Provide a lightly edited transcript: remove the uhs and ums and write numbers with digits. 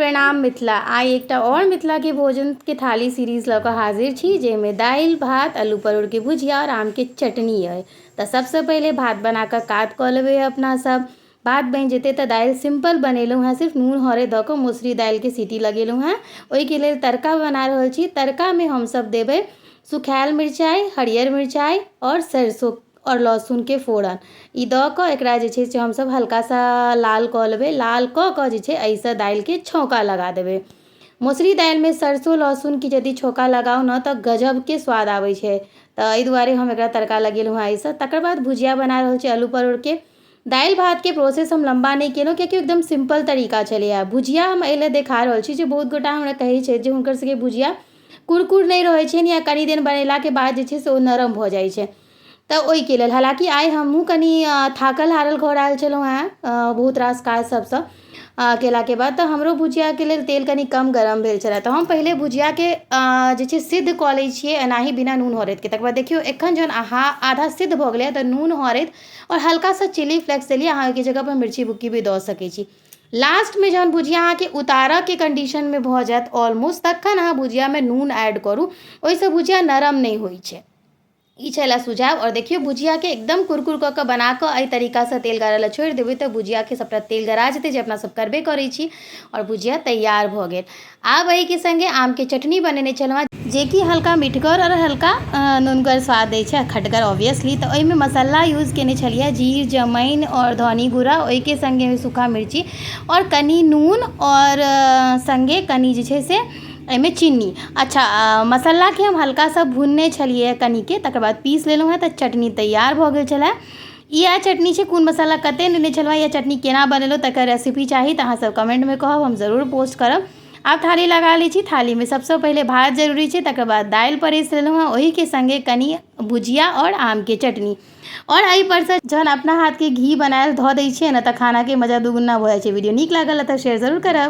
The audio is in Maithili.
प्रणाम मिथिला। आइ एकटा और मिथिला के भोजन के थाली सीरीज लऽ कऽ हाजिर छी, जाहिमे दालि भात, आलू परोर के भुजिया और आम के चटनी अइ। तऽ सबसँ पहिले भात बना कऽ काट कऽ लेबै अपना सब। भात बनि जेतै तऽ दालि सिंपल बनेलहुँ हेँ, सिर्फ नून हरदि दऽ कऽ मसुरी दालिके सीटी लगेलहुँ हेँ। ओहिके लेल तड़का बना रहल छी। तड़कामे हमसब देबै सुखायल मिरचाइ, हरियर मिरचाइ और सरिसो और लहसुन के फोड़न। ई दऽ कऽ एकरा जे छै से हमसब हल्का सा लाल कऽ लेबै। लाल कऽ कऽ जे छै एहिसँ दालिके छौँका लगा देबै। मसुरी दालिमे सरसो लहसुनके यदि छौँका लगाउ ने तऽ गजबके स्वाद आबै छै। तऽ एहि दुआरे हम एकरा तड़का लगेलहुँ हेँ एहिसँ। तकर बाद भुजिया बना रहल छी आलू परोरके। दालि भातके प्रोसेस हम लम्बा नहि केलहुँ, कियाकि एकदम सिंपल तरीका छलैए। भुजिया हम एहि लेल देखा रहल छी जे बहुत गोटा हमरा कहै छै जे हुनकर सबके भुजिया कुरकुर नहि रहै छनि, या कनि दिन बनेलाके बाद जे छै से ओ नरम भऽ जाइ छै। तऽ ओहिके लेल, हालाँकि आइ हमहूँ कनि थाकल हारल घर आयल छलहुँ हेँ बहुत रास काज सबसँ केलाके बाद। तऽ हमरो भुजियाके लेल तेल कनि कम गरम भेल छलए। तऽ हम पहिले भुजियाके जे छै सिद्ध कऽ लै छियै एनाही बिना नून हरदिके। तकर बाद देखियौ एखन जहन आधा सिद्ध भऽ गेलै तऽ नून हरदि और हल्का सा चिली फ्लेक्स देलियै। अहाँ ओहिके जगहपर मिर्ची बुक्की भी दऽ सकै छी। लास्टमे जहन भुजिया अहाँके उतारऽके कंडीशनमे भऽ जायत ऑलमोस्ट, तखन अहाँ भुजियामे नून ऐड करू। ओहिसँ भुजिया नरम नहि होइ छै। ई छलए सुझाव। और देखियौ भुजियाके एकदम कुरकुर कऽ कऽ बना कऽ एहि तरीकासँ तेल गाड़ऽ लए छोड़ि देबै तऽ भुजियाके सबटा तेल गड़ा जेतै, जे अपना सब करबे करै छी, और भुजिया तैयार भऽ गेल। आब एहिके संगे आमके चटनी बनेने छलहुँ हेँ, जेकि हल्का मिठगर और हल्का नुनगर स्वाद दै छै, खटगर ऑब्वियसली। तऽ ओहिमे मसाला यूज केने छलियै जीर, जमाइन और धनी गुड़ा। ओहिके संगे सूखा मिर्ची और कनि नून और संगे कनि जे छै से एहिमे चीनी। अच्छा, मसालाके हम हल्का सा भुनने छलियै कनिके, तकर बाद पीस लेलहुँ हेँ। तऽ चटनी तैयार भऽ गेल छलए। इएह चटनी छै। कोन मसाला कतेक लेने छलहुँ या चटनी केना बनेलहुँ तकर रेसिपी चाही तऽ अहाँसब कमेंटमे कहब, हम जरूर पोस्ट करब। आब थाली लगा लै छी। थालीमे सबसँ पहिले भात जरूरी छै, तकर बाद दालि परसि लेलहुँ हेँ, ओहिके संगे कनि भुजिया और आमके चटनी। और एहिपरसँ जहन अपना हाथके घी बनायल धऽ दै छियै ने तऽ खानाके मजा दुगुना भऽ जाइ छै। वीडियो नीक लागल तऽ शेयर जरूर करब।